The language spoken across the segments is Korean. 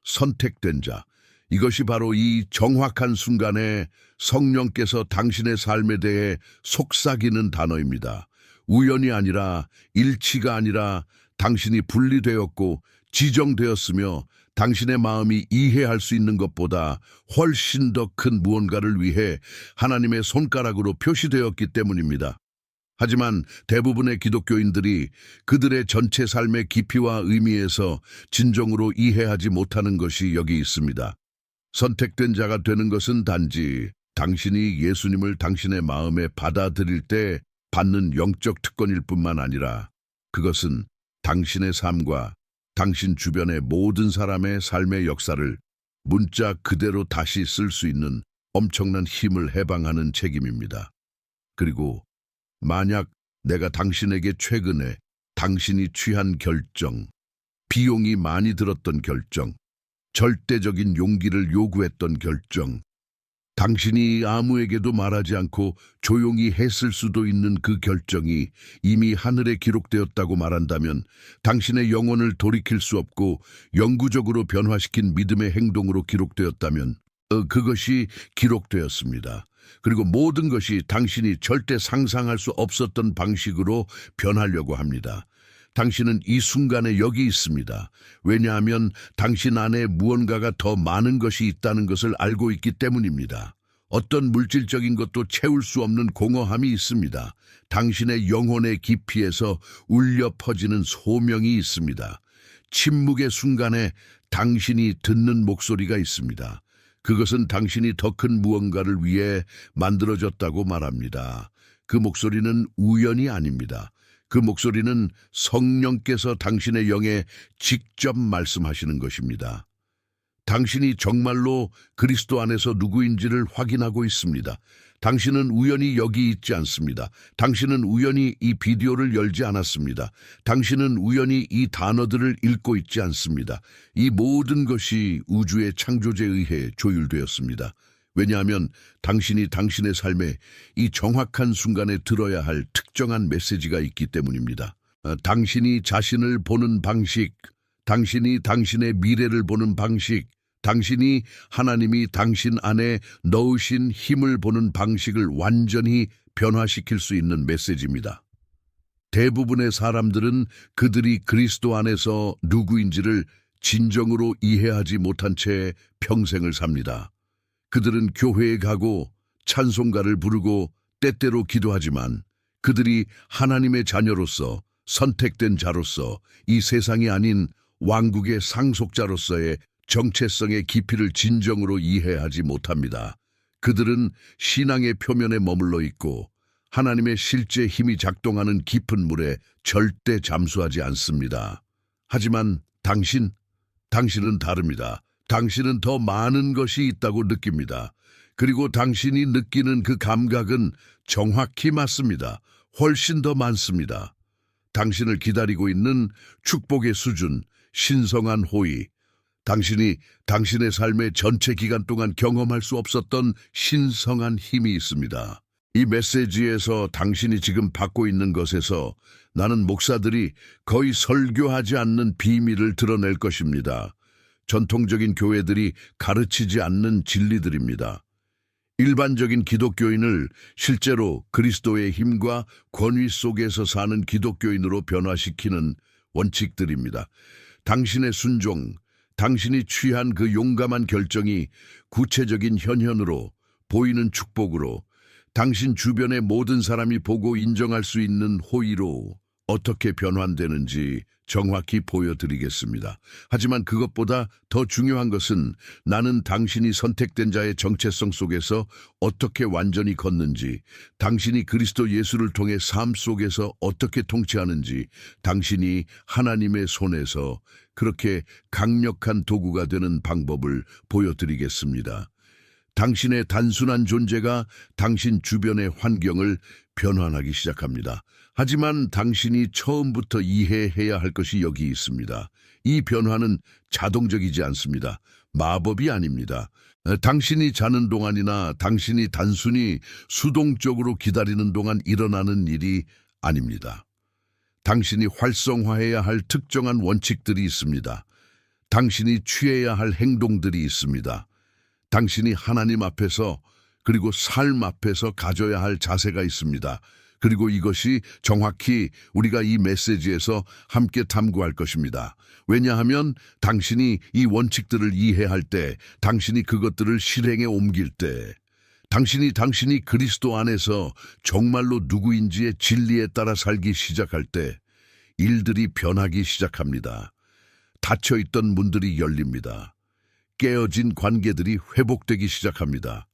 선택된 자. 이것이 바로 이 정확한 순간에 성령께서 당신의 삶에 대해 속삭이는 단어입니다. 우연이 아니라 일치가 아니라 당신이 분리되었고 지정되었으며 당신의 마음이 이해할 수 있는 것보다 훨씬 더 큰 무언가를 위해 하나님의 손가락으로 표시되었기 때문입니다. 하지만 대부분의 기독교인들이 그들의 전체 삶의 깊이와 의미에서 진정으로 이해하지 못하는 것이 여기 있습니다. 선택된 자가 되는 것은 단지 당신이 예수님을 당신의 마음에 받아들일 때 받는 영적 특권일 뿐만 아니라 그것은 당신의 삶과 당신 주변의 모든 사람의 삶의 역사를 문자 그대로 다시 쓸 수 있는 엄청난 힘을 해방하는 책임입니다. 그리고 만약 내가 당신에게 최근에 당신이 취한 결정, 비용이 많이 들었던 결정, 절대적인 용기를 요구했던 결정, 당신이 아무에게도 말하지 않고 조용히 했을 수도 있는 그 결정이 이미 하늘에 기록되었다고 말한다면 당신의 영혼을 돌이킬 수 없고 영구적으로 변화시킨 믿음의 행동으로 기록되었다면 그것이 기록되었습니다. 그리고 모든 것이 당신이 절대 상상할 수 없었던 방식으로 변하려고 합니다. 당신은 이 순간에 여기 있습니다. 왜냐하면 당신 안에 무언가가 더 많은 것이 있다는 것을 알고 있기 때문입니다. 어떤 물질적인 것도 채울 수 없는 공허함이 있습니다. 당신의 영혼의 깊이에서 울려 퍼지는 소명이 있습니다. 침묵의 순간에 당신이 듣는 목소리가 있습니다. 그것은 당신이 더 큰 무언가를 위해 만들어졌다고 말합니다. 그 목소리는 우연이 아닙니다. 그 목소리는 성령께서 당신의 영에 직접 말씀하시는 것입니다. 당신이 정말로 그리스도 안에서 누구인지를 확인하고 있습니다. 당신은 우연히 여기 있지 않습니다. 당신은 우연히 이 비디오를 열지 않았습니다. 당신은 우연히 이 단어들을 읽고 있지 않습니다. 이 모든 것이 우주의 창조제에 의해 조율되었습니다. 왜냐하면 당신이 당신의 삶에 이 정확한 순간에 들어야 할 특정한 메시지가 있기 때문입니다. 당신이 자신을 보는 방식, 당신이 당신의 미래를 보는 방식, 당신이 하나님이 당신 안에 넣으신 힘을 보는 방식을 완전히 변화시킬 수 있는 메시지입니다. 대부분의 사람들은 그들이 그리스도 안에서 누구인지를 진정으로 이해하지 못한 채 평생을 삽니다. 그들은 교회에 가고 찬송가를 부르고 때때로 기도하지만 그들이 하나님의 자녀로서 선택된 자로서 이 세상이 아닌 왕국의 상속자로서의 정체성의 깊이를 진정으로 이해하지 못합니다. 그들은 신앙의 표면에 머물러 있고 하나님의 실제 힘이 작동하는 깊은 물에 절대 잠수하지 않습니다. 하지만 당신은 다릅니다. 당신은 더 많은 것이 있다고 느낍니다. 그리고 당신이 느끼는 그 감각은 정확히 맞습니다. 훨씬 더 많습니다. 당신을 기다리고 있는 축복의 수준, 신성한 호의, 당신이 당신의 삶의 전체 기간 동안 경험할 수 없었던 신성한 힘이 있습니다. 이 메시지에서 당신이 지금 받고 있는 것에서 나는 목사들이 거의 설교하지 않는 비밀을 드러낼 것입니다. 전통적인 교회들이 가르치지 않는 진리들입니다. 일반적인 기독교인을 실제로 그리스도의 힘과 권위 속에서 사는 기독교인으로 변화시키는 원칙들입니다. 당신의 순종, 당신이 취한 그 용감한 결정이 구체적인 현현으로 보이는 축복으로 당신 주변의 모든 사람이 보고 인정할 수 있는 호의로 어떻게 변환되는지 정확히 보여드리겠습니다. 하지만 그것보다 더 중요한 것은 나는 당신이 선택된 자의 정체성 속에서 어떻게 완전히 걷는지, 당신이 그리스도 예수를 통해 삶 속에서 어떻게 통치하는지, 당신이 하나님의 손에서 그렇게 강력한 도구가 되는 방법을 보여드리겠습니다. 당신의 단순한 존재가 당신 주변의 환경을 변환하기 시작합니다. 하지만 당신이 처음부터 이해해야 할 것이 여기 있습니다. 이 변화는 자동적이지 않습니다. 마법이 아닙니다. 당신이 자는 동안이나 당신이 단순히 수동적으로 기다리는 동안 일어나는 일이 아닙니다. 당신이 활성화해야 할 특정한 원칙들이 있습니다. 당신이 취해야 할 행동들이 있습니다. 당신이 하나님 앞에서 그리고 삶 앞에서 가져야 할 자세가 있습니다. 그리고 이것이 정확히 우리가 이 메시지에서 함께 탐구할 것입니다. 왜냐하면 당신이 이 원칙들을 이해할 때, 당신이 그것들을 실행에 옮길 때, 당신이 그리스도 안에서 정말로 누구인지의 진리에 따라 살기 시작할 때 일들이 변하기 시작합니다. 닫혀있던 문들이 열립니다. 깨어진 관계들이 회복되기 시작합니다.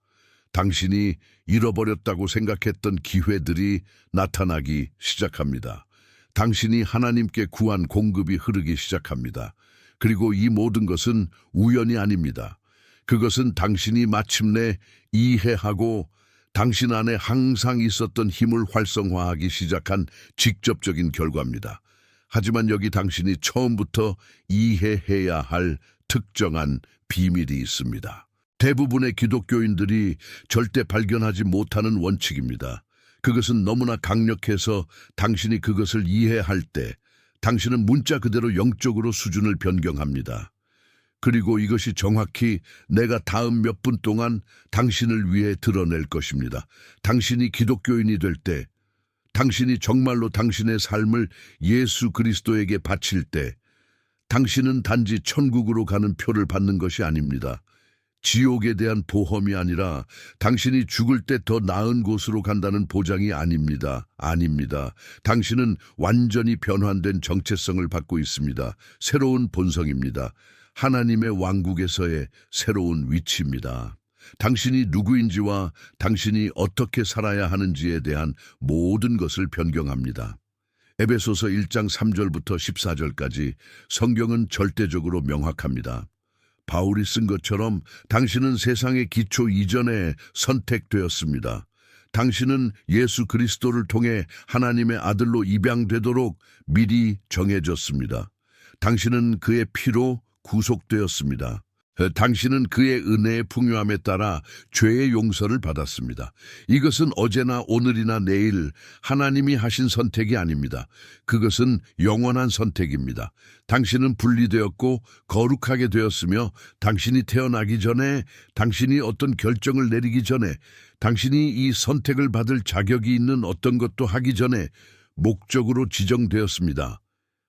당신이 잃어버렸다고 생각했던 기회들이 나타나기 시작합니다. 당신이 하나님께 구한 공급이 흐르기 시작합니다. 그리고 이 모든 것은 우연이 아닙니다. 그것은 당신이 마침내 이해하고 당신 안에 항상 있었던 힘을 활성화하기 시작한 직접적인 결과입니다. 하지만 여기 당신이 처음부터 이해해야 할 특정한 비밀이 있습니다. 대부분의 기독교인들이 절대 발견하지 못하는 원칙입니다. 그것은 너무나 강력해서 당신이 그것을 이해할 때 당신은 문자 그대로 영적으로 수준을 변경합니다. 그리고 이것이 정확히 내가 다음 몇 분 동안 당신을 위해 드러낼 것입니다. 당신이 기독교인이 될 때, 당신이 정말로 당신의 삶을 예수 그리스도에게 바칠 때, 당신은 단지 천국으로 가는 표를 받는 것이 아닙니다. 지옥에 대한 보험이 아니라 당신이 죽을 때 더 나은 곳으로 간다는 보장이 아닙니다. 아닙니다. 당신은 완전히 변환된 정체성을 받고 있습니다. 새로운 본성입니다. 하나님의 왕국에서의 새로운 위치입니다. 당신이 누구인지와 당신이 어떻게 살아야 하는지에 대한 모든 것을 변경합니다. 에베소서 1장 3절부터 14절까지 성경은 절대적으로 명확합니다. 바울이 쓴 것처럼 당신은 세상의 기초 이전에 선택되었습니다. 당신은 예수 그리스도를 통해 하나님의 아들로 입양되도록 미리 정해졌습니다. 당신은 그의 피로 구속되었습니다. 당신은 그의 은혜의 풍요함에 따라 죄의 용서를 받았습니다. 이것은 어제나 오늘이나 내일 하나님이 하신 선택이 아닙니다. 그것은 영원한 선택입니다. 당신은 분리되었고 거룩하게 되었으며 당신이 태어나기 전에, 당신이 어떤 결정을 내리기 전에, 당신이 이 선택을 받을 자격이 있는 어떤 것도 하기 전에 목적으로 지정되었습니다.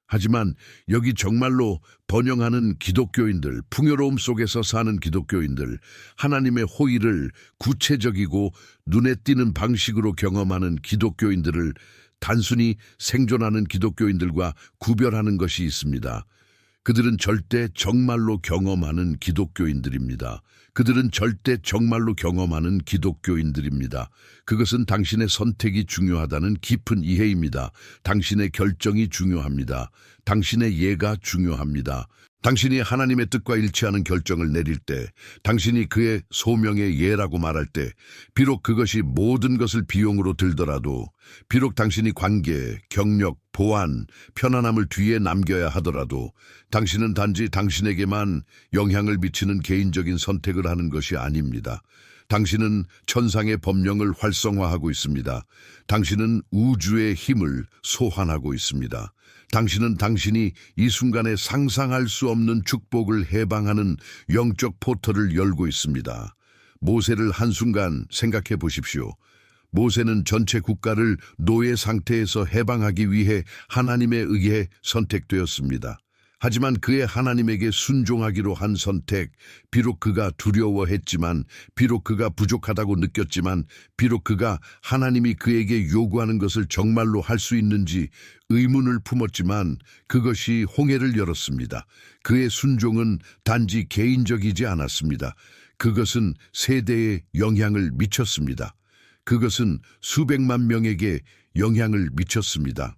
하지만 여기 정말로 번영하는 기독교인들, 풍요로움 속에서 사는 기독교인들, 하나님의 호의를 구체적이고 눈에 띄는 방식으로 경험하는 기독교인들을 단순히 생존하는 기독교인들과 구별하는 것이 있습니다. 그들은 절대 정말로 경험하는 기독교인들입니다. 그들은 절대 정말로 경험하는 기독교인들입니다. 그것은 당신의 선택이 중요하다는 깊은 이해입니다. 당신의 결정이 중요합니다. 당신의 예가 중요합니다. 당신이 하나님의 뜻과 일치하는 결정을 내릴 때, 당신이 그의 소명의 예라고 말할 때, 비록 그것이 모든 것을 비용으로 들더라도, 비록 당신이 관계, 경력, 보안, 편안함을 뒤에 남겨야 하더라도, 당신은 단지 당신에게만 영향을 미치는 개인적인 선택을 하는 것이 아닙니다. 당신은 천상의 법령을 활성화하고 있습니다. 당신은 우주의 힘을 소환하고 있습니다. 당신은 당신이 이 순간에 상상할 수 없는 축복을 해방하는 영적 포털을 열고 있습니다. 모세를 한순간 생각해 보십시오. 모세는 전체 국가를 노예 상태에서 해방하기 위해 하나님에 의해 선택되었습니다. 하지만 그의 하나님에게 순종하기로 한 선택, 비록 그가 두려워했지만, 비록 그가 부족하다고 느꼈지만, 비록 그가 하나님이 그에게 요구하는 것을 정말로 할 수 있는지 의문을 품었지만 그것이 홍해를 열었습니다. 그의 순종은 단지 개인적이지 않았습니다. 그것은 세대에 영향을 미쳤습니다. 그것은 수백만 명에게 영향을 미쳤습니다.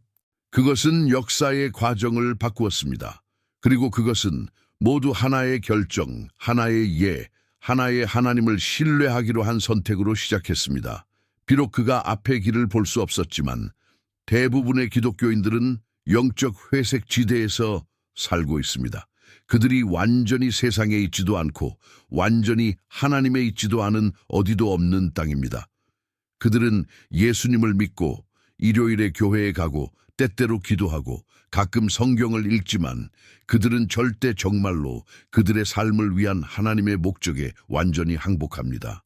그것은 역사의 과정을 바꾸었습니다. 그리고 그것은 모두 하나의 결정, 하나의 예, 하나의 하나님을 신뢰하기로 한 선택으로 시작했습니다. 비록 그가 앞의 길을 볼 수 없었지만 대부분의 기독교인들은 영적 회색 지대에서 살고 있습니다. 그들이 완전히 세상에 있지도 않고 완전히 하나님에 있지도 않은 어디도 없는 땅입니다. 그들은 예수님을 믿고 일요일에 교회에 가고 때때로 기도하고 가끔 성경을 읽지만 그들은 절대 정말로 그들의 삶을 위한 하나님의 목적에 완전히 항복합니다.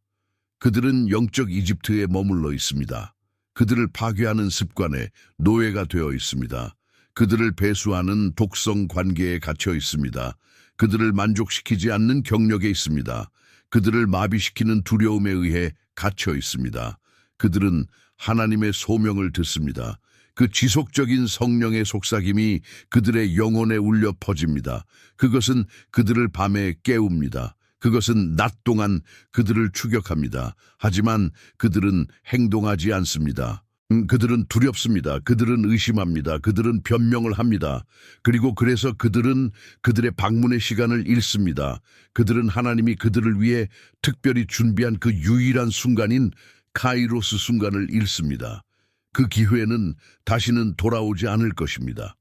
그들은 영적 이집트에 머물러 있습니다. 그들을 파괴하는 습관에 노예가 되어 있습니다. 그들을 배수하는 독성 관계에 갇혀 있습니다. 그들을 만족시키지 않는 경력에 있습니다. 그들을 마비시키는 두려움에 의해 갇혀 있습니다. 그들은 하나님의 소명을 듣습니다. 그 지속적인 성령의 속삭임이 그들의 영혼에 울려 퍼집니다. 그것은 그들을 밤에 깨웁니다. 그것은 낮 동안 그들을 추격합니다. 하지만 그들은 행동하지 않습니다. 그들은 두렵습니다. 그들은 의심합니다. 그들은 변명을 합니다. 그리고 그래서 그들은 그들의 방문의 시간을 잃습니다. 그들은 하나님이 그들을 위해 특별히 준비한 그 유일한 순간인 카이로스 순간을 잃습니다. 그 기회는 다시는 돌아오지 않을 것입니다.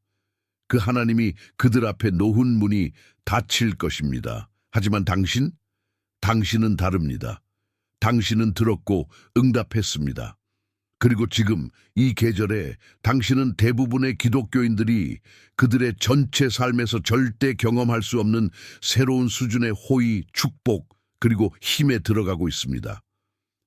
그 하나님이 그들 앞에 놓은 문이 닫힐 것입니다. 하지만 당신은 다릅니다. 당신은 들었고 응답했습니다. 그리고 지금 이 계절에 당신은 대부분의 기독교인들이 그들의 전체 삶에서 절대 경험할 수 없는 새로운 수준의 호의, 축복, 그리고 힘에 들어가고 있습니다.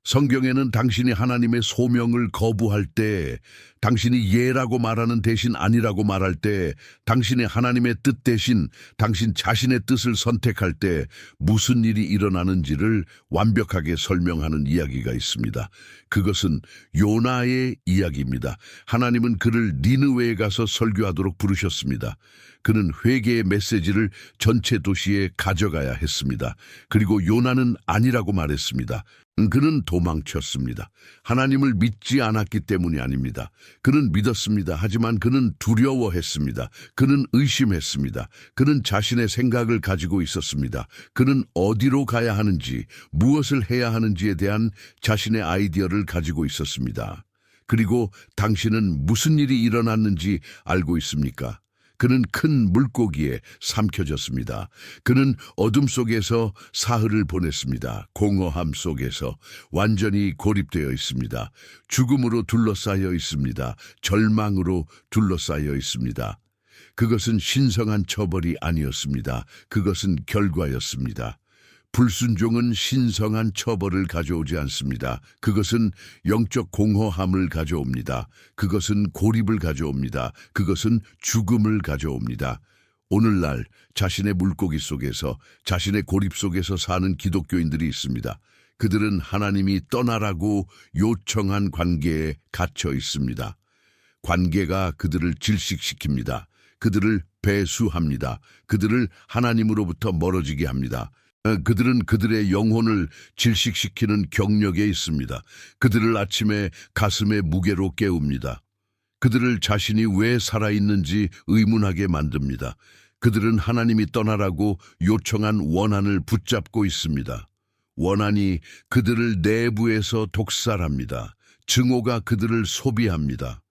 성경에는 당신이 하나님의 소명을 거부할 때, 당신이 예라고 말하는 대신 아니라고 말할 때, 당신이 하나님의 뜻 대신 당신 자신의 뜻을 선택할 때 무슨 일이 일어나는지를 완벽하게 설명하는 이야기가 있습니다. 그것은 요나의 이야기입니다. 하나님은 그를 니느웨에 가서 설교하도록 부르셨습니다. 그는 회개의 메시지를 전체 도시에 가져가야 했습니다. 그리고 요나는 아니라고 말했습니다. 그는 도망쳤습니다. 하나님을 믿지 않았기 때문이 아닙니다. 그는 믿었습니다. 하지만 그는 두려워했습니다. 그는 의심했습니다. 그는 자신의 생각을 가지고 있었습니다. 그는 어디로 가야 하는지, 무엇을 해야 하는지에 대한 자신의 아이디어를 가지고 있었습니다. 그리고 당신은 무슨 일이 일어났는지 알고 있습니까? 그는 큰 물고기에 삼켜졌습니다. 그는 어둠 속에서 사흘을 보냈습니다. 공허함 속에서 완전히 고립되어 있습니다. 죽음으로 둘러싸여 있습니다. 절망으로 둘러싸여 있습니다. 그것은 신성한 처벌이 아니었습니다. 그것은 결과였습니다. 불순종은 신성한 처벌을 가져오지 않습니다. 그것은 영적 공허함을 가져옵니다. 그것은 고립을 가져옵니다. 그것은 죽음을 가져옵니다. 오늘날 자신의 물고기 속에서, 자신의 고립 속에서 사는 기독교인들이 있습니다. 그들은 하나님이 떠나라고 요청한 관계에 갇혀 있습니다. 관계가 그들을 질식시킵니다. 그들을 배수합니다. 그들을 하나님으로부터 멀어지게 합니다. 그들은 그들의 영혼을 질식시키는 경력에 있습니다. 그들을 아침에 가슴의 무게로 깨웁니다. 그들을 자신이 왜 살아있는지 의문하게 만듭니다. 그들은 하나님이 떠나라고 요청한 원한을 붙잡고 있습니다. 원한이 그들을 내부에서 독살합니다. 증오가 그들을 소비합니다.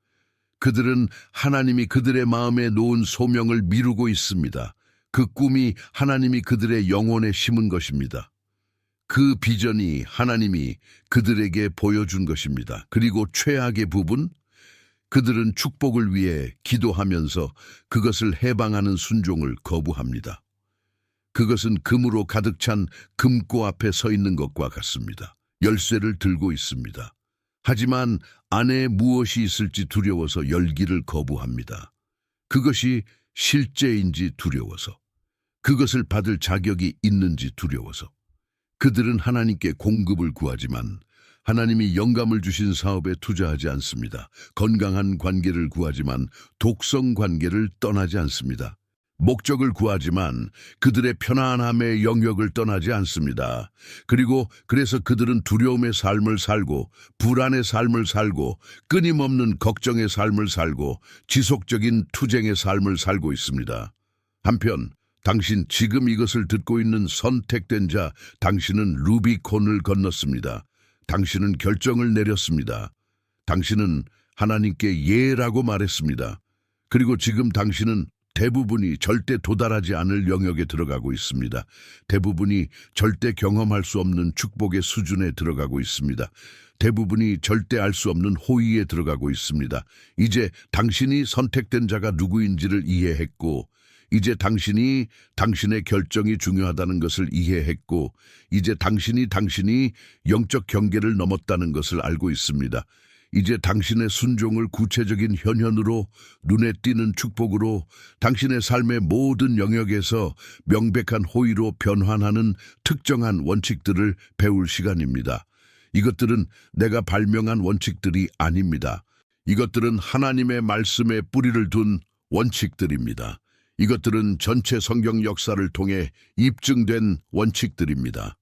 그들은 하나님이 그들의 마음에 놓은 소명을 미루고 있습니다. 그 꿈이 하나님이 그들의 영혼에 심은 것입니다. 그 비전이 하나님이 그들에게 보여준 것입니다. 그리고 최악의 부분, 그들은 축복을 위해 기도하면서 그것을 해방하는 순종을 거부합니다. 그것은 금으로 가득 찬 금고 앞에 서 있는 것과 같습니다. 열쇠를 들고 있습니다. 하지만 안에 무엇이 있을지 두려워서 열기를 거부합니다. 그것이 실제인지 두려워서, 그것을 받을 자격이 있는지 두려워서. 그들은 하나님께 공급을 구하지만 하나님이 영감을 주신 사업에 투자하지 않습니다. 건강한 관계를 구하지만 독성 관계를 떠나지 않습니다. 목적을 구하지만 그들의 편안함의 영역을 떠나지 않습니다. 그래서 그들은 두려움의 삶을 살고, 불안의 삶을 살고, 끊임없는 걱정의 삶을 살고, 지속적인 투쟁의 삶을 살고 있습니다. 한편 당신 지금 이것을 듣고 있는 선택된 자, 당신은 루비콘을 건넜습니다. 당신은 결정을 내렸습니다. 당신은 하나님께 예라고 말했습니다. 그리고 지금 당신은 대부분이 절대 도달하지 않을 영역에 들어가고 있습니다. 대부분이 절대 경험할 수 없는 축복의 수준에 들어가고 있습니다. 대부분이 절대 알 수 없는 호의에 들어가고 있습니다. 이제 당신이 선택된 자가 누구인지를 이해했고, 이제 당신이 당신의 결정이 중요하다는 것을 이해했고, 이제 당신이 영적 경계를 넘었다는 것을 알고 있습니다. 이제 당신의 순종을 구체적인 현현으로, 눈에 띄는 축복으로, 당신의 삶의 모든 영역에서 명백한 호의로 변환하는 특정한 원칙들을 배울 시간입니다. 이것들은 내가 발명한 원칙들이 아닙니다. 이것들은 하나님의 말씀에 뿌리를 둔 원칙들입니다. 이것들은 전체 성경 역사를 통해 입증된 원칙들입니다.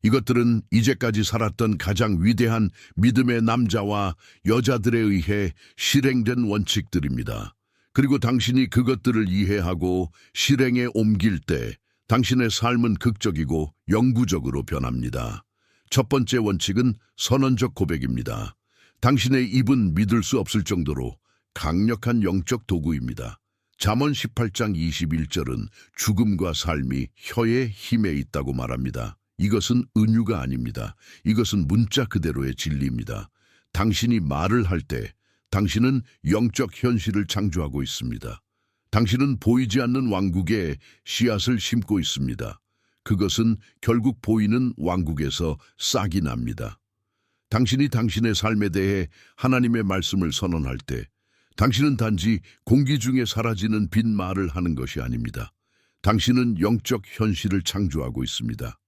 이것들은 이제까지 살았던 가장 위대한 믿음의 남자와 여자들에 의해 실행된 원칙들입니다. 그리고 당신이 그것들을 이해하고 실행에 옮길 때 당신의 삶은 극적이고 영구적으로 변합니다. 첫 번째 원칙은 선언적 고백입니다. 당신의 입은 믿을 수 없을 정도로 강력한 영적 도구입니다. 잠언 18장 21절은 죽음과 삶이 혀의 힘에 있다고 말합니다. 이것은 은유가 아닙니다. 이것은 문자 그대로의 진리입니다. 당신이 말을 할 때 당신은 영적 현실을 창조하고 있습니다. 당신은 보이지 않는 왕국에 씨앗을 심고 있습니다. 그것은 결국 보이는 왕국에서 싹이 납니다. 당신이 당신의 삶에 대해 하나님의 말씀을 선언할 때 당신은 단지 공기 중에 사라지는 빈 말을 하는 것이 아닙니다. 당신은 영적 현실을 창조하고 있습니다.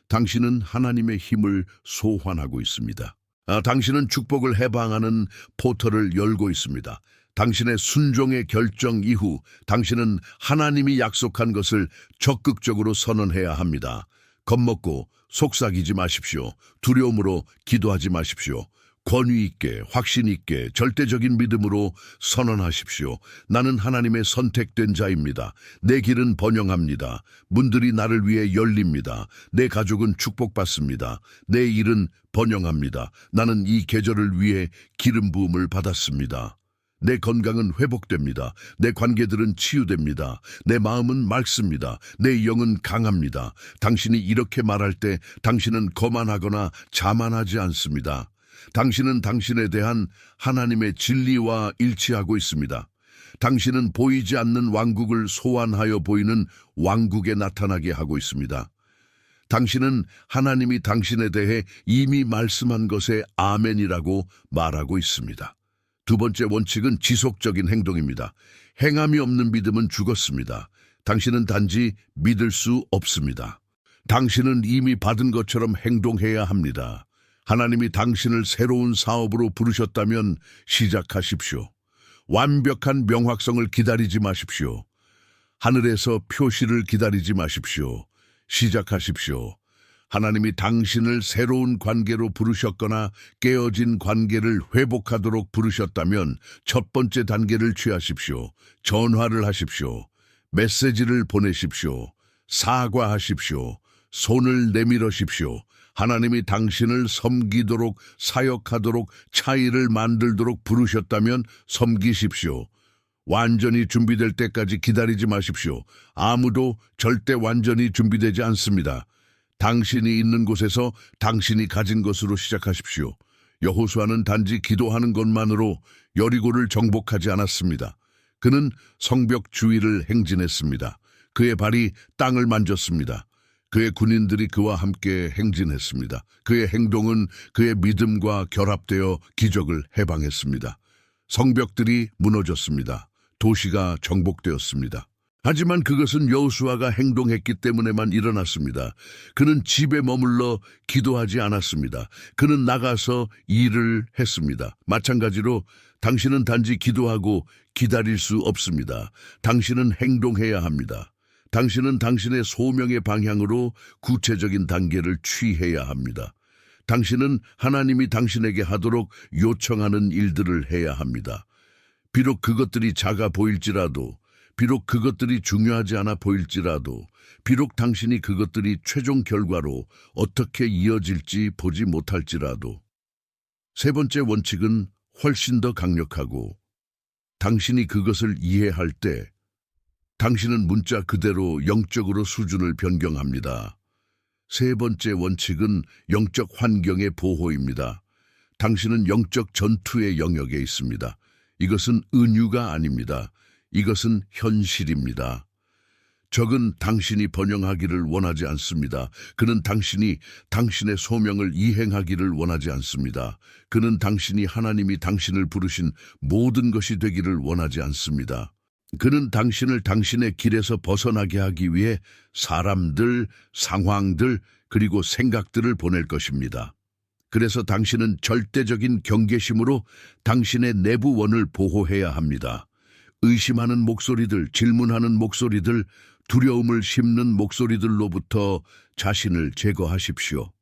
당신은 하나님의 힘을 소환하고 있습니다. 당신은 축복을 해방하는 포털을 열고 있습니다. 당신의 순종의 결정 이후 당신은 하나님이 약속한 것을 적극적으로 선언해야 합니다. 겁먹고 속삭이지 마십시오. 두려움으로 기도하지 마십시오. 권위 있게, 확신 있게, 절대적인 믿음으로 선언하십시오. 나는 하나님의 선택된 자입니다. 내 길은 번영합니다. 문들이 나를 위해 열립니다. 내 가족은 축복받습니다. 내 일은 번영합니다. 나는 이 계절을 위해 기름 부음을 받았습니다. 내 건강은 회복됩니다. 내 관계들은 치유됩니다. 내 마음은 맑습니다. 내 영은 강합니다. 당신이 이렇게 말할 때 당신은 거만하거나 자만하지 않습니다. 당신은 당신에 대한 하나님의 진리와 일치하고 있습니다. 당신은 보이지 않는 왕국을 소환하여 보이는 왕국에 나타나게 하고 있습니다. 당신은 하나님이 당신에 대해 이미 말씀한 것에 아멘이라고 말하고 있습니다. 두 번째 원칙은 지속적인 행동입니다. 행함이 없는 믿음은 죽었습니다. 당신은 단지 믿을 수 없습니다. 당신은 이미 받은 것처럼 행동해야 합니다. 하나님이 당신을 새로운 사업으로 부르셨다면 시작하십시오. 완벽한 명확성을 기다리지 마십시오. 하늘에서 표시를 기다리지 마십시오. 시작하십시오. 하나님이 당신을 새로운 관계로 부르셨거나 깨어진 관계를 회복하도록 부르셨다면 첫 번째 단계를 취하십시오. 전화를 하십시오. 메시지를 보내십시오. 사과하십시오. 손을 내밀으십시오. 하나님이 당신을 섬기도록, 사역하도록, 차이를 만들도록 부르셨다면 섬기십시오. 완전히 준비될 때까지 기다리지 마십시오. 아무도 절대 완전히 준비되지 않습니다. 당신이 있는 곳에서 당신이 가진 것으로 시작하십시오. 여호수아는 단지 기도하는 것만으로 여리고를 정복하지 않았습니다. 그는 성벽 주위를 행진했습니다. 그의 발이 땅을 만졌습니다. 그의 군인들이 그와 함께 행진했습니다. 그의 행동은 그의 믿음과 결합되어 기적을 해방했습니다. 성벽들이 무너졌습니다. 도시가 정복되었습니다. 하지만 그것은 여호수아가 행동했기 때문에만 일어났습니다. 그는 집에 머물러 기도하지 않았습니다. 그는 나가서 일을 했습니다. 마찬가지로 당신은 단지 기도하고 기다릴 수 없습니다. 당신은 행동해야 합니다. 당신은 당신의 소명의 방향으로 구체적인 단계를 취해야 합니다. 당신은 하나님이 당신에게 하도록 요청하는 일들을 해야 합니다. 비록 그것들이 작아 보일지라도, 비록 그것들이 중요하지 않아 보일지라도, 비록 당신이 그것들이 최종 결과로 어떻게 이어질지 보지 못할지라도. 세 번째 원칙은 훨씬 더 강력하고, 당신이 그것을 이해할 때 당신은 문자 그대로 영적으로 수준을 변경합니다. 세 번째 원칙은 영적 환경의 보호입니다. 당신은 영적 전투의 영역에 있습니다. 이것은 은유가 아닙니다. 이것은 현실입니다. 적은 당신이 번영하기를 원하지 않습니다. 그는 당신이 당신의 소명을 이행하기를 원하지 않습니다. 그는 당신이 하나님이 당신을 부르신 모든 것이 되기를 원하지 않습니다. 그는 당신을 당신의 길에서 벗어나게 하기 위해 사람들, 상황들, 그리고 생각들을 보낼 것입니다. 그래서 당신은 절대적인 경계심으로 당신의 내부원을 보호해야 합니다. 의심하는 목소리들, 질문하는 목소리들, 두려움을 심는 목소리들로부터 자신을 제거하십시오.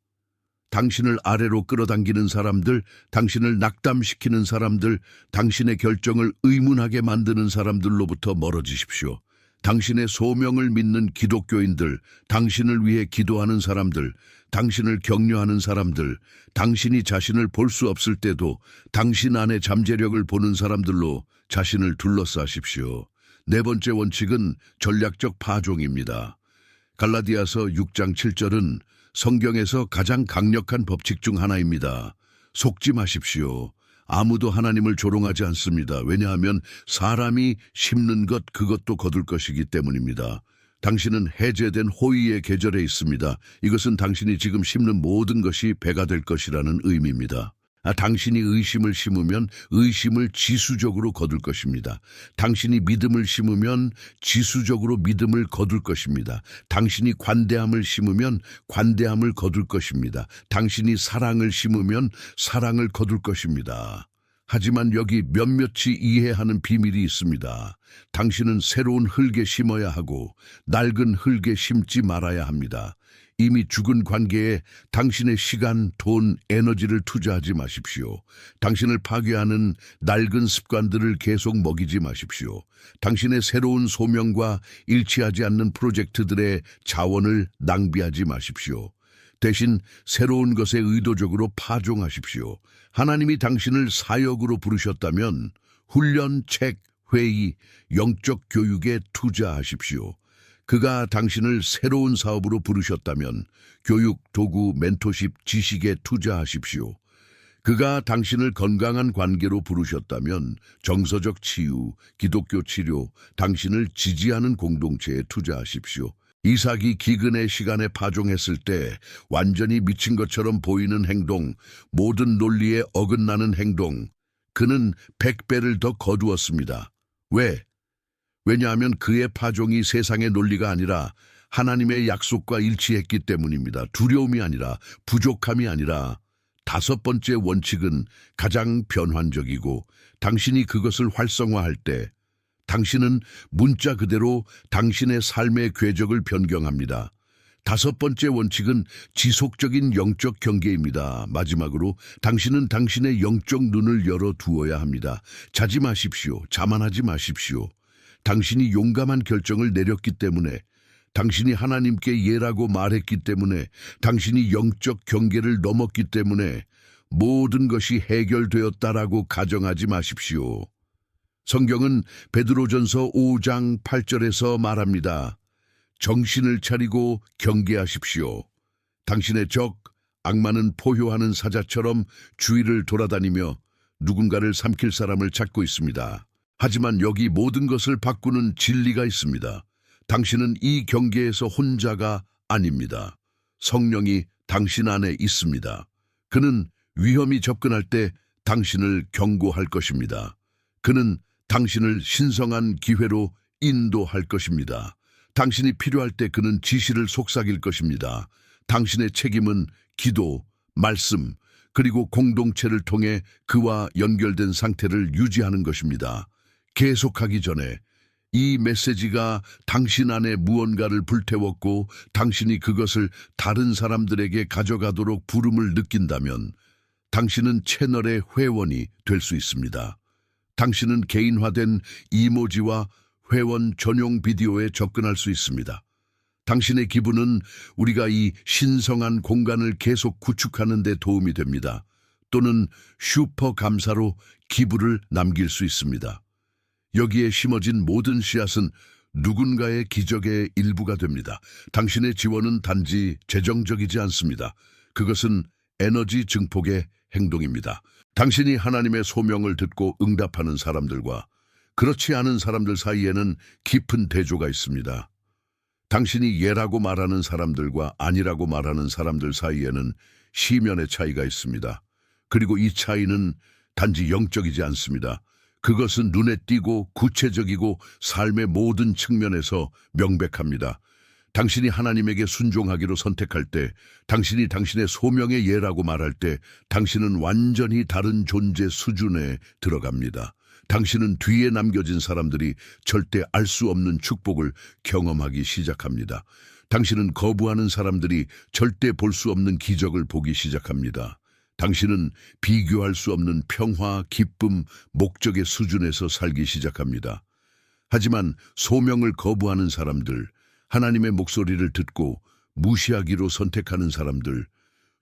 당신을 아래로 끌어당기는 사람들, 당신을 낙담시키는 사람들, 당신의 결정을 의문하게 만드는 사람들로부터 멀어지십시오. 당신의 소명을 믿는 기독교인들, 당신을 위해 기도하는 사람들, 당신을 격려하는 사람들, 당신이 자신을 볼 수 없을 때도 당신 안의 잠재력을 보는 사람들로 자신을 둘러싸십시오. 네 번째 원칙은 전략적 파종입니다. 갈라디아서 6장 7절은 성경에서 가장 강력한 법칙 중 하나입니다. 속지 마십시오. 아무도 하나님을 조롱하지 않습니다. 왜냐하면 사람이 심는 것 그것도 거둘 것이기 때문입니다. 당신은 해제된 호의의 계절에 있습니다. 이것은 당신이 지금 심는 모든 것이 배가 될 것이라는 의미입니다. 당신이 의심을 심으면 의심을 지수적으로 거둘 것입니다. 당신이 믿음을 심으면 지수적으로 믿음을 거둘 것입니다. 당신이 관대함을 심으면 관대함을 거둘 것입니다. 당신이 사랑을 심으면 사랑을 거둘 것입니다. 하지만 여기 몇몇이 이해하는 비밀이 있습니다. 당신은 새로운 흙에 심어야 하고 낡은 흙에 심지 말아야 합니다. 이미 죽은 관계에 당신의 시간, 돈, 에너지를 투자하지 마십시오. 당신을 파괴하는 낡은 습관들을 계속 먹이지 마십시오. 당신의 새로운 소명과 일치하지 않는 프로젝트들의 자원을 낭비하지 마십시오. 대신 새로운 것에 의도적으로 파종하십시오. 하나님이 당신을 사역으로 부르셨다면 훈련, 책, 회의, 영적 교육에 투자하십시오. 그가 당신을 새로운 사업으로 부르셨다면 교육, 도구, 멘토십, 지식에 투자하십시오. 그가 당신을 건강한 관계로 부르셨다면 정서적 치유, 기독교 치료, 당신을 지지하는 공동체에 투자하십시오. 이삭이 기근의 시간에 파종했을 때 완전히 미친 것처럼 보이는 행동, 모든 논리에 어긋나는 행동, 그는 100배를 더 거두었습니다. 왜? 왜냐하면 그의 파종이 세상의 논리가 아니라 하나님의 약속과 일치했기 때문입니다. 두려움이 아니라, 부족함이 아니라. 다섯 번째 원칙은 가장 변환적이고 당신이 그것을 활성화할 때 당신은 문자 그대로 당신의 삶의 궤적을 변경합니다. 다섯 번째 원칙은 지속적인 영적 경계입니다. 마지막으로 당신은 당신의 영적 눈을 열어두어야 합니다. 자지 마십시오. 자만하지 마십시오. 당신이 용감한 결정을 내렸기 때문에, 당신이 하나님께 예라고 말했기 때문에, 당신이 영적 경계를 넘었기 때문에 모든 것이 해결되었다라고 가정하지 마십시오. 성경은 베드로전서 5장 8절에서 말합니다. 정신을 차리고 경계하십시오. 당신의 적, 악마는 포효하는 사자처럼 주위를 돌아다니며 누군가를 삼킬 사람을 찾고 있습니다. 하지만 여기 모든 것을 바꾸는 진리가 있습니다. 당신은 이 경계에서 혼자가 아닙니다. 성령이 당신 안에 있습니다. 그는 위험이 접근할 때 당신을 경고할 것입니다. 그는 당신을 신성한 기회로 인도할 것입니다. 당신이 필요할 때 그는 지시를 속삭일 것입니다. 당신의 책임은 기도, 말씀, 그리고 공동체를 통해 그와 연결된 상태를 유지하는 것입니다. 계속하기 전에 이 메시지가 당신 안에 무언가를 불태웠고 당신이 그것을 다른 사람들에게 가져가도록 부름을 느낀다면 당신은 채널의 회원이 될 수 있습니다. 당신은 개인화된 이모지와 회원 전용 비디오에 접근할 수 있습니다. 당신의 기부는 우리가 이 신성한 공간을 계속 구축하는 데 도움이 됩니다. 또는 슈퍼 감사로 기부를 남길 수 있습니다. 여기에 심어진 모든 씨앗은 누군가의 기적의 일부가 됩니다. 당신의 지원은 단지 재정적이지 않습니다. 그것은 에너지 증폭의 행동입니다. 당신이 하나님의 소명을 듣고 응답하는 사람들과 그렇지 않은 사람들 사이에는 깊은 대조가 있습니다. 당신이 예라고 말하는 사람들과 아니라고 말하는 사람들 사이에는 시면의 차이가 있습니다. 그리고 이 차이는 단지 영적이지 않습니다. 그것은 눈에 띄고 구체적이고 삶의 모든 측면에서 명백합니다. 당신이 하나님에게 순종하기로 선택할 때, 당신이 당신의 소명의 예라고 말할 때, 당신은 완전히 다른 존재 수준에 들어갑니다. 당신은 뒤에 남겨진 사람들이 절대 알 수 없는 축복을 경험하기 시작합니다. 당신은 거부하는 사람들이 절대 볼 수 없는 기적을 보기 시작합니다. 당신은 비교할 수 없는 평화, 기쁨, 목적의 수준에서 살기 시작합니다. 하지만 소명을 거부하는 사람들, 하나님의 목소리를 듣고 무시하기로 선택하는 사람들,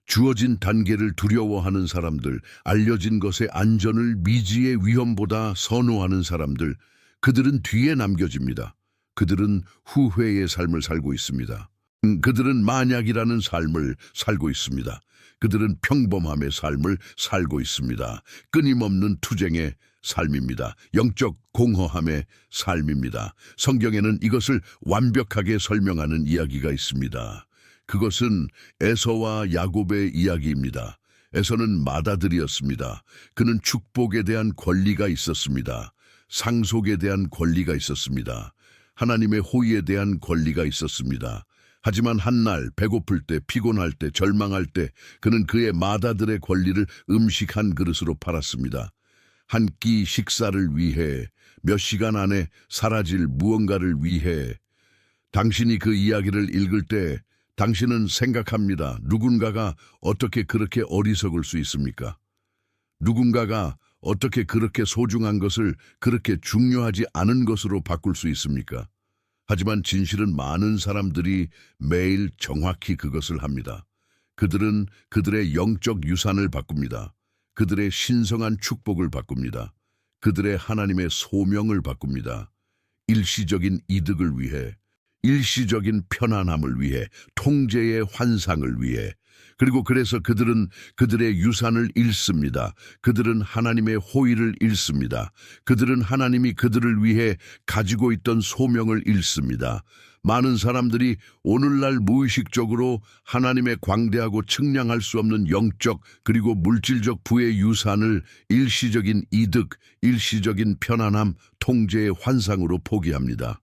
주어진 단계를 두려워하는 사람들, 알려진 것의 안전을 미지의 위험보다 선호하는 사람들, 그들은 뒤에 남겨집니다. 그들은 후회의 삶을 살고 있습니다. 그들은 만약이라는 삶을 살고 있습니다. 그들은 평범함의 삶을 살고 있습니다. 끊임없는 투쟁의 삶입니다. 영적 공허함의 삶입니다. 성경에는 이것을 완벽하게 설명하는 이야기가 있습니다. 그것은 에서와 야곱의 이야기입니다. 에서는 맏아들이었습니다. 그는 축복에 대한 권리가 있었습니다. 상속에 대한 권리가 있었습니다. 하나님의 호의에 대한 권리가 있었습니다. 하지만 한날 배고플 때, 피곤할 때, 절망할 때 그는 그의 맏아들의 권리를 음식 한 그릇으로 팔았습니다. 한 끼 식사를 위해, 몇 시간 안에 사라질 무언가를 위해. 당신이 그 이야기를 읽을 때 당신은 생각합니다. 누군가가 어떻게 그렇게 어리석을 수 있습니까? 누군가가 어떻게 그렇게 소중한 것을 그렇게 중요하지 않은 것으로 바꿀 수 있습니까? 하지만 진실은 많은 사람들이 매일 정확히 그것을 합니다. 그들은 그들의 영적 유산을 바꿉니다. 그들의 신성한 축복을 바꿉니다. 그들의 하나님의 소명을 바꿉니다. 일시적인 이득을 위해, 일시적인 편안함을 위해, 통제의 환상을 위해. 그리고 그래서 그들은 그들의 유산을 잃습니다. 그들은 하나님의 호의를 잃습니다. 그들은 하나님이 그들을 위해 가지고 있던 소명을 잃습니다. 많은 사람들이 오늘날 무의식적으로 하나님의 광대하고 측량할 수 없는 영적 그리고 물질적 부의 유산을 일시적인 이득, 일시적인 편안함, 통제의 환상으로 포기합니다.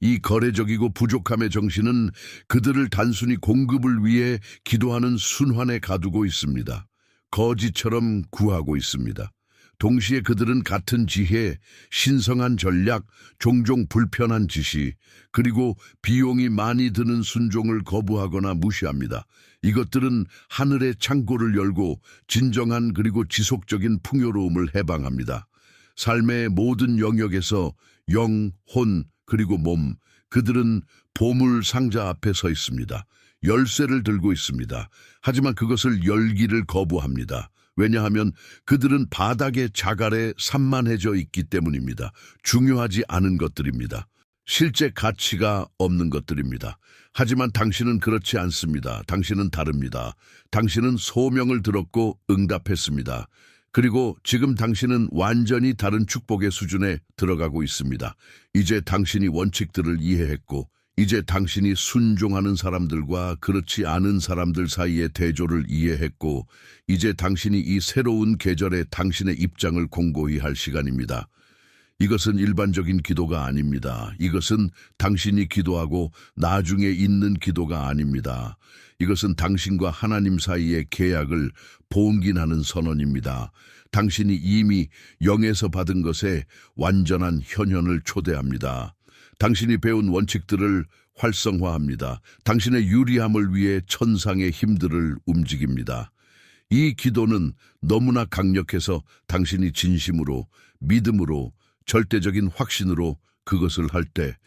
이 거래적이고 부족함의 정신은 그들을 단순히 공급을 위해 기도하는 순환에 가두고 있습니다. 거지처럼 구하고 있습니다. 동시에 그들은 같은 지혜, 신성한 전략, 종종 불편한 지시, 그리고 비용이 많이 드는 순종을 거부하거나 무시합니다. 이것들은 하늘의 창고를 열고 진정한 그리고 지속적인 풍요로움을 해방합니다. 삶의 모든 영역에서 영, 혼, 그리고 몸, 그들은 보물 상자 앞에 서 있습니다. 열쇠를 들고 있습니다. 하지만 그것을 열기를 거부합니다. 왜냐하면 그들은 바닥의 자갈에 산만해져 있기 때문입니다. 중요하지 않은 것들입니다. 실제 가치가 없는 것들입니다. 하지만 당신은 그렇지 않습니다. 당신은 다릅니다. 당신은 소명을 들었고 응답했습니다. 그리고 지금 당신은 완전히 다른 축복의 수준에 들어가고 있습니다. 이제 당신이 원칙들을 이해했고, 이제 당신이 순종하는 사람들과 그렇지 않은 사람들 사이의 대조를 이해했고, 이제 당신이 이 새로운 계절에 당신의 입장을 공고히 할 시간입니다. 이것은 일반적인 기도가 아닙니다. 이것은 당신이 기도하고 나중에 있는 기도가 아닙니다. 이것은 당신과 하나님 사이의 계약을 봉긴하는 선언입니다. 당신이 이미 영에서 받은 것에 완전한 현현을 초대합니다. 당신이 배운 원칙들을 활성화합니다. 당신의 유리함을 위해 천상의 힘들을 움직입니다. 이 기도는 너무나 강력해서 당신이 진심으로, 믿음으로, 절대적인 확신으로 그것을 할 때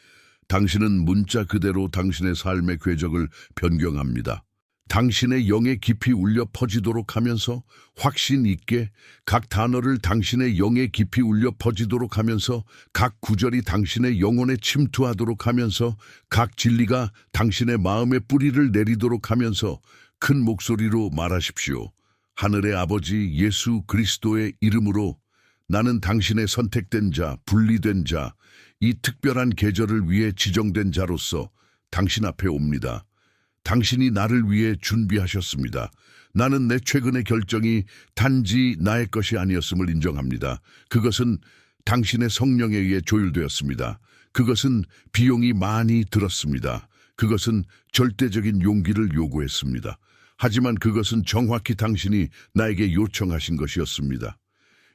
당신은 문자 그대로 당신의 삶의 궤적을 변경합니다. 당신의 영에 깊이 울려 퍼지도록 하면서 확신 있게 각 단어를 당신의 영에 깊이 울려 퍼지도록 하면서 각 구절이 당신의 영혼에 침투하도록 하면서 각 진리가 당신의 마음의 뿌리를 내리도록 하면서 큰 목소리로 말하십시오. 하늘의 아버지 예수 그리스도의 이름으로 나는 당신의 선택된 자, 분리된 자, 이 특별한 계절을 위해 지정된 자로서 당신 앞에 옵니다. 당신이 나를 위해 준비하셨습니다. 나는 내 최근의 결정이 단지 나의 것이 아니었음을 인정합니다. 그것은 당신의 성령에 의해 조율되었습니다. 그것은 비용이 많이 들었습니다. 그것은 절대적인 용기를 요구했습니다. 하지만 그것은 정확히 당신이 나에게 요청하신 것이었습니다.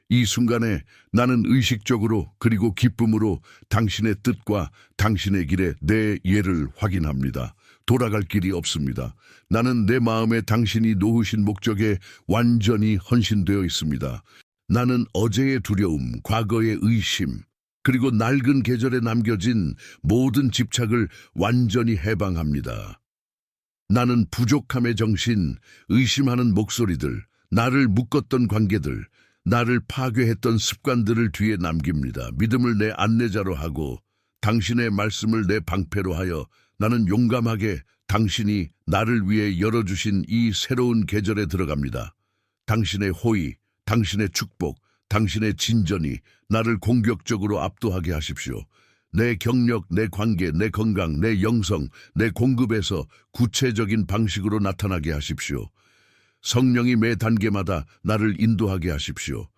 이 순간에 나는 의식적으로 그리고 기쁨으로 당신의 뜻과 당신의 길에 내 예를 확인합니다. 돌아갈 길이 없습니다. 나는 내 마음에 당신이 놓으신 목적에 완전히 헌신되어 있습니다. 나는 어제의 두려움, 과거의 의심, 그리고 낡은 계절에 남겨진 모든 집착을 완전히 해방합니다. 나는 부족함의 정신, 의심하는 목소리들, 나를 묶었던 관계들, 나를 파괴했던 습관들을 뒤에 남깁니다. 믿음을 내 안내자로 하고 당신의 말씀을 내 방패로 하여 나는 용감하게 당신이 나를 위해 열어주신 이 새로운 계절에 들어갑니다. 당신의 호의, 당신의 축복, 당신의 진전이 나를 공격적으로 압도하게 하십시오. 내 경력, 내 관계, 내 건강, 내 영성, 내 공급에서 구체적인 방식으로 나타나게 하십시오. 성령이 매 단계마다 나를 인도하게 하십시오.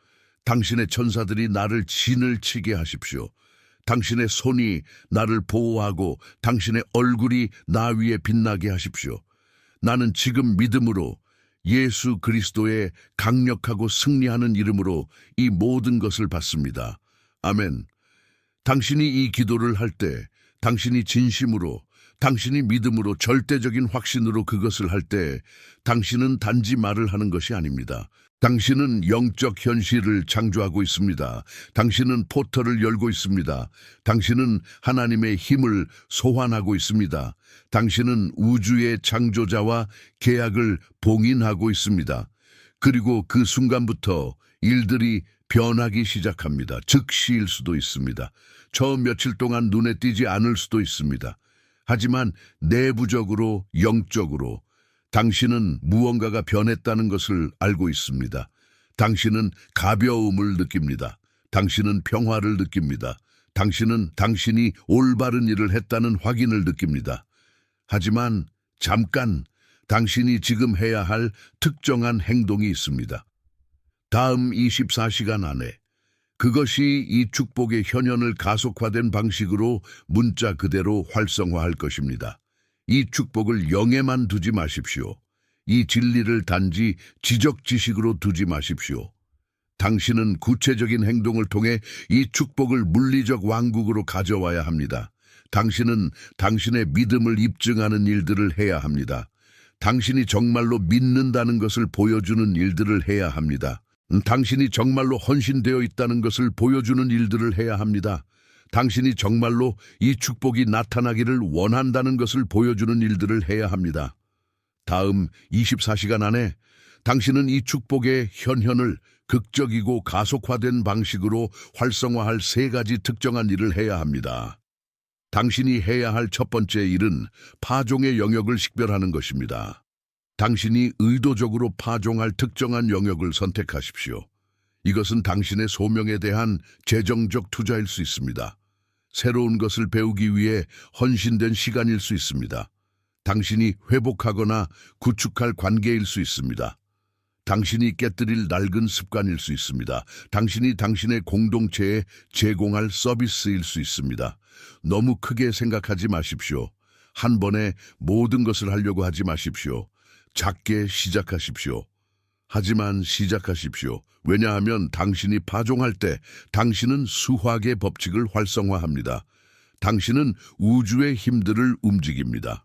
당신의 천사들이 나를 진을 치게 하십시오. 당신의 손이 나를 보호하고 당신의 얼굴이 나 위에 빛나게 하십시오. 나는 지금 믿음으로 예수 그리스도의 강력하고 승리하는 이름으로 이 모든 것을 받습니다. 아멘. 당신이 이 기도를 할 때, 당신이 진심으로, 당신이 믿음으로 절대적인 확신으로 그것을 할 때 당신은 단지 말을 하는 것이 아닙니다. 당신은 영적 현실을 창조하고 있습니다. 당신은 포털을 열고 있습니다. 당신은 하나님의 힘을 소환하고 있습니다. 당신은 우주의 창조자와 계약을 봉인하고 있습니다. 그리고 그 순간부터 일들이 변하기 시작합니다. 즉시일 수도 있습니다. 처음 며칠 동안 눈에 띄지 않을 수도 있습니다. 하지만 내부적으로, 영적으로 당신은 무언가가 변했다는 것을 알고 있습니다. 당신은 가벼움을 느낍니다. 당신은 평화를 느낍니다. 당신은 당신이 올바른 일을 했다는 확인을 느낍니다. 하지만 잠깐 당신이 지금 해야 할 특정한 행동이 있습니다. 다음 24시간 안에 그것이 이 축복의 현현을 가속화된 방식으로 문자 그대로 활성화할 것입니다. 이 축복을 영에만 두지 마십시오. 이 진리를 단지 지적지식으로 두지 마십시오. 당신은 구체적인 행동을 통해 이 축복을 물리적 왕국으로 가져와야 합니다. 당신은 당신의 믿음을 입증하는 일들을 해야 합니다. 당신이 정말로 믿는다는 것을 보여주는 일들을 해야 합니다. 당신이 정말로 헌신되어 있다는 것을 보여주는 일들을 해야 합니다. 당신이 정말로 이 축복이 나타나기를 원한다는 것을 보여주는 일들을 해야 합니다. 다음 24시간 안에 당신은 이 축복의 현현을 극적이고 가속화된 방식으로 활성화할 3가지 특정한 일을 해야 합니다. 당신이 해야 할 첫 번째 일은 파종의 영역을 식별하는 것입니다. 당신이 의도적으로 파종할 특정한 영역을 선택하십시오. 이것은 당신의 소명에 대한 재정적 투자일 수 있습니다. 새로운 것을 배우기 위해 헌신된 시간일 수 있습니다. 당신이 회복하거나 구축할 관계일 수 있습니다. 당신이 깨뜨릴 낡은 습관일 수 있습니다. 당신이 당신의 공동체에 제공할 서비스일 수 있습니다. 너무 크게 생각하지 마십시오. 한 번에 모든 것을 하려고 하지 마십시오. 작게 시작하십시오. 하지만 시작하십시오. 왜냐하면 당신이 파종할 때 당신은 수학의 법칙을 활성화합니다. 당신은 우주의 힘들을 움직입니다.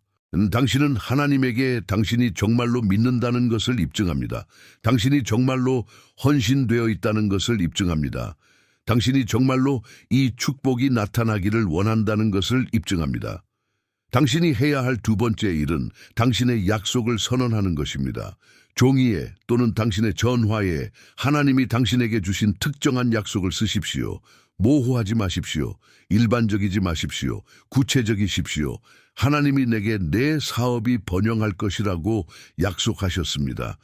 당신은 하나님에게 당신이 정말로 믿는다는 것을 입증합니다. 당신이 정말로 헌신되어 있다는 것을 입증합니다. 당신이 정말로 이 축복이 나타나기를 원한다는 것을 입증합니다. 당신이 해야 할 두 번째 일은 당신의 약속을 선언하는 것입니다. 종이에 또는 당신의 전화에 하나님이 당신에게 주신 특정한 약속을 쓰십시오. 모호하지 마십시오. 일반적이지 마십시오. 구체적이십시오. 하나님이 내게 내 사업이 번영할 것이라고 약속하셨습니다.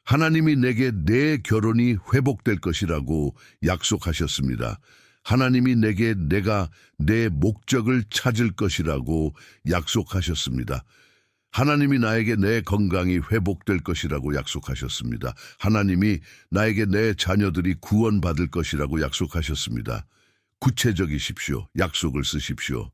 하나님이 내게 내 결혼이 회복될 것이라고 약속하셨습니다. 하나님이 내게 내가 내 목적을 찾을 것이라고 약속하셨습니다. 하나님이 나에게 내 건강이 회복될 것이라고 약속하셨습니다. 하나님이 나에게 내 자녀들이 구원받을 것이라고 약속하셨습니다. 구체적이십시오. 약속을 쓰십시오.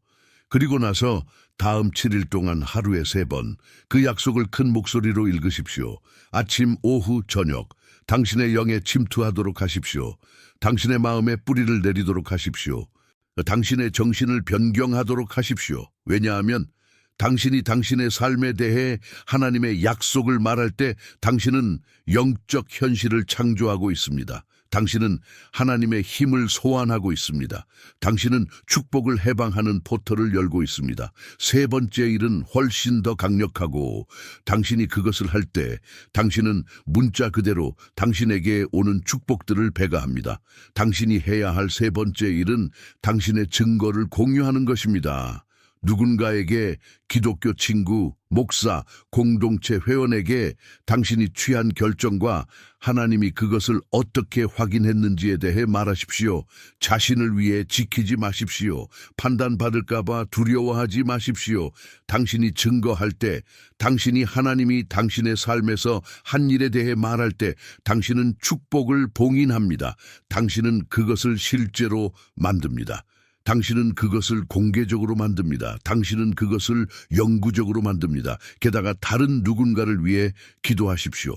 그리고 나서 다음 7일 동안 하루에 3번 그 약속을 큰 목소리로 읽으십시오. 아침, 오후, 저녁 당신의 영에 침투하도록 하십시오. 당신의 마음에 뿌리를 내리도록 하십시오. 당신의 정신을 변경하도록 하십시오. 왜냐하면 당신이 당신의 삶에 대해 하나님의 약속을 말할 때 당신은 영적 현실을 창조하고 있습니다. 당신은 하나님의 힘을 소환하고 있습니다. 당신은 축복을 해방하는 포털을 열고 있습니다. 세 번째 일은 훨씬 더 강력하고 당신이 그것을 할 때 당신은 문자 그대로 당신에게 오는 축복들을 배가합니다. 당신이 해야 할 세 번째 일은 당신의 증거를 공유하는 것입니다. 누군가에게, 기독교 친구, 목사, 공동체 회원에게 당신이 취한 결정과 하나님이 그것을 어떻게 확인했는지에 대해 말하십시오. 자신을 위해 지키지 마십시오. 판단받을까봐 두려워하지 마십시오. 당신이 증거할 때, 당신이 하나님이 당신의 삶에서 한 일에 대해 말할 때 당신은 축복을 봉인합니다. 당신은 그것을 실제로 만듭니다. 당신은 그것을 공개적으로 만듭니다. 당신은 그것을 영구적으로 만듭니다. 게다가 다른 누군가를 위해 기도하십시오.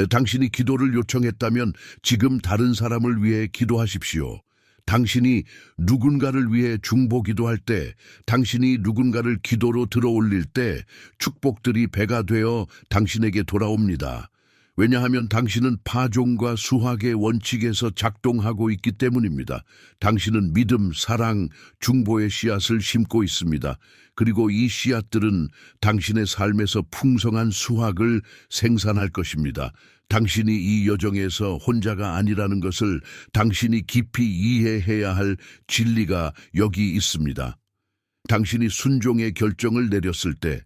당신이 기도를 요청했다면 지금 다른 사람을 위해 기도하십시오. 당신이 누군가를 위해 중보기도할 때, 당신이 누군가를 기도로 들어올릴 때 축복들이 배가 되어 당신에게 돌아옵니다. 왜냐하면 당신은 파종과 수학의 원칙에서 작동하고 있기 때문입니다. 당신은 믿음, 사랑, 중보의 씨앗을 심고 있습니다. 그리고 이 씨앗들은 당신의 삶에서 풍성한 수확을 생산할 것입니다. 당신이 이 여정에서 혼자가 아니라는 것을 당신이 깊이 이해해야 할 진리가 여기 있습니다. 당신이 순종의 결정을 내렸을 때,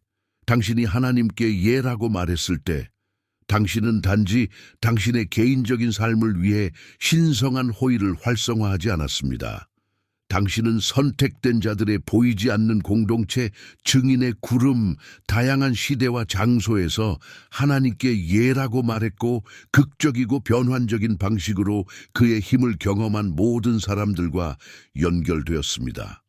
당신이 하나님께 예라고 말했을 때, 당신은 단지 당신의 개인적인 삶을 위해 신성한 호의를 활성화하지 않았습니다. 당신은 선택된 자들의 보이지 않는 공동체, 증인의 구름, 다양한 시대와 장소에서 하나님께 예라고 말했고 극적이고 변환적인 방식으로 그의 힘을 경험한 모든 사람들과 연결되었습니다.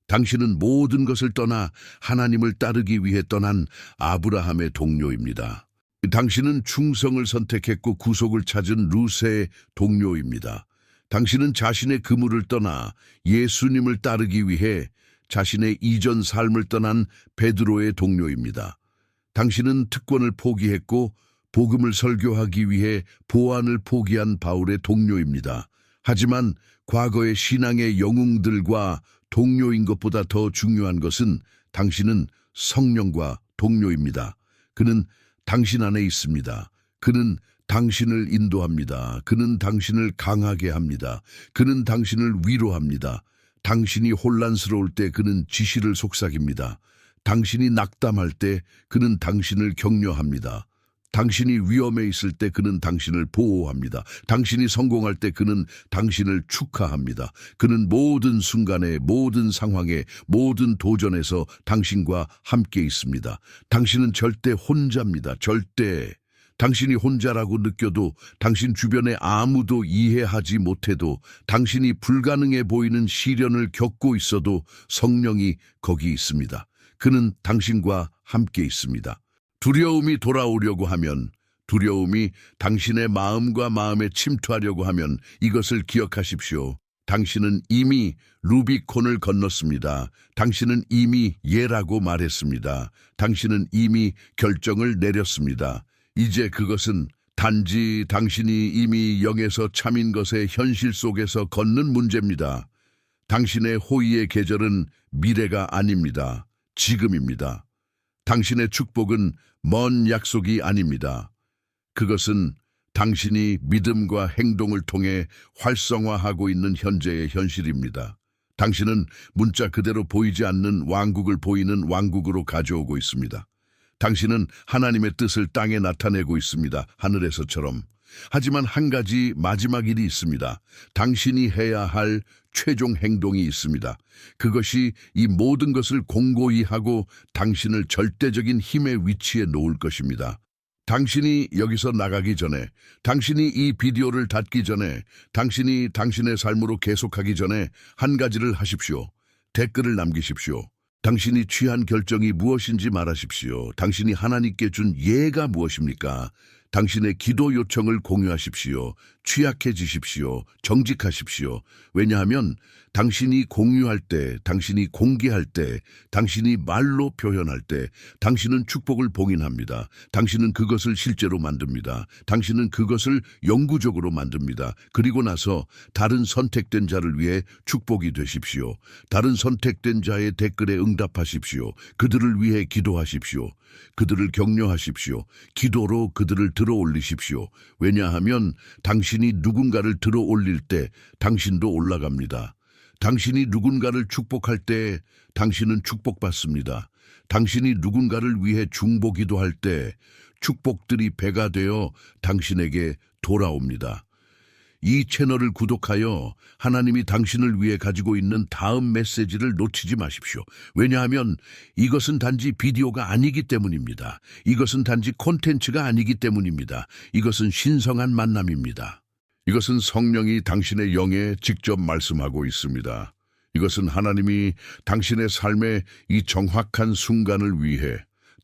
당신은 모든 것을 떠나 하나님을 따르기 위해 떠난 아브라함의 동료입니다. 당신은 충성을 선택했고 구속을 찾은 루세의 동료입니다. 당신은 자신의 그물을 떠나 예수님을 따르기 위해 자신의 이전 삶을 떠난 베드로의 동료입니다. 당신은 특권을 포기했고 복음을 설교하기 위해 보안을 포기한 바울의 동료입니다. 하지만 과거의 신앙의 영웅들과 동료인 것보다 더 중요한 것은 당신은 성령과 동료입니다. 그는 당신 안에 있습니다. 그는 당신을 인도합니다. 그는 당신을 강하게 합니다. 그는 당신을 위로합니다. 당신이 혼란스러울 때 그는 지시를 속삭입니다. 당신이 낙담할 때 그는 당신을 격려합니다. 당신이 위험에 있을 때 그는 당신을 보호합니다. 당신이 성공할 때 그는 당신을 축하합니다. 그는 모든 순간에, 모든 상황에, 모든 도전에서 당신과 함께 있습니다. 당신은 절대 혼자입니다. 절대. 당신이 혼자라고 느껴도, 당신 주변에 아무도 이해하지 못해도, 당신이 불가능해 보이는 시련을 겪고 있어도 성령이 거기 있습니다. 그는 당신과 함께 있습니다. 두려움이 돌아오려고 하면, 두려움이 당신의 마음과 마음에 침투하려고 하면 이것을 기억하십시오. 당신은 이미 루비콘을 건넜습니다. 당신은 이미 예라고 말했습니다. 당신은 이미 결정을 내렸습니다. 이제 그것은 단지 당신이 이미 영에서 참인 것의 현실 속에서 걷는 문제입니다. 당신의 호의의 계절은 미래가 아닙니다. 지금입니다. 당신의 축복은 먼 약속이 아닙니다. 그것은 당신이 믿음과 행동을 통해 활성화하고 있는 현재의 현실입니다. 당신은 문자 그대로 보이지 않는 왕국을 보이는 왕국으로 가져오고 있습니다. 당신은 하나님의 뜻을 땅에 나타내고 있습니다. 하늘에서처럼. 하지만 한 가지 마지막 일이 있습니다. 당신이 해야 할 최종 행동이 있습니다. 그것이 이 모든 것을 공고히 하고 당신을 절대적인 힘의 위치에 놓을 것입니다. 당신이 여기서 나가기 전에, 당신이 이 비디오를 닫기 전에, 당신이 당신의 삶으로 계속하기 전에 한 가지를 하십시오. 댓글을 남기십시오. 당신이 취한 결정이 무엇인지 말하십시오. 당신이 하나님께 준 예가 무엇입니까? 당신의 기도 요청을 공유하십시오. 취약해지십시오. 정직하십시오. 왜냐하면 당신이 공유할 때, 당신이 공개할 때, 당신이 말로 표현할 때 당신은 축복을 봉인합니다. 당신은 그것을 실제로 만듭니다. 당신은 그것을 영구적으로 만듭니다. 그리고 나서 다른 선택된 자를 위해 축복이 되십시오. 다른 선택된 자의 댓글에 응답하십시오. 그들을 위해 기도하십시오. 그들을 격려하십시오. 기도로 그들을 들어 올리십시오. 왜냐하면 당신이 누군가를 들어 올릴 때 당신도 올라갑니다. 당신이 누군가를 축복할 때 당신은 축복받습니다. 당신이 누군가를 위해 중보기도 할 때 축복들이 배가 되어 당신에게 돌아옵니다. 이 채널을 구독하여 하나님이 당신을 위해 가지고 있는 다음 메시지를 놓치지 마십시오. 왜냐하면 이것은 단지 비디오가 아니기 때문입니다. 이것은 단지 콘텐츠가 아니기 때문입니다. 이것은 신성한 만남입니다. 이것은 성령이 당신의 영에 직접 말씀하고 있습니다. 이것은 하나님이 당신의 삶의 이 정확한 순간을 위해,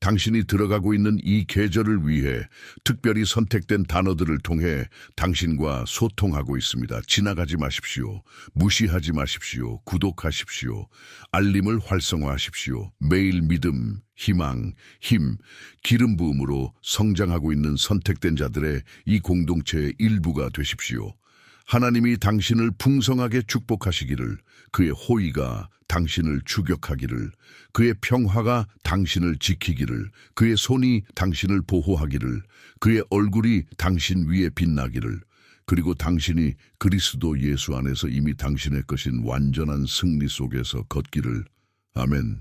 당신이 들어가고 있는 이 계절을 위해 특별히 선택된 단어들을 통해 당신과 소통하고 있습니다. 지나가지 마십시오. 무시하지 마십시오. 구독하십시오. 알림을 활성화하십시오. 매일 믿음, 희망, 힘, 기름 부음으로 성장하고 있는 선택된 자들의 이 공동체의 일부가 되십시오. 하나님이 당신을 풍성하게 축복하시기를, 그의 호의가 당신을 추격하기를, 그의 평화가 당신을 지키기를, 그의 손이 당신을 보호하기를, 그의 얼굴이 당신 위에 빛나기를, 그리고 당신이 그리스도 예수 안에서 이미 당신의 것인 완전한 승리 속에서 걷기를. 아멘.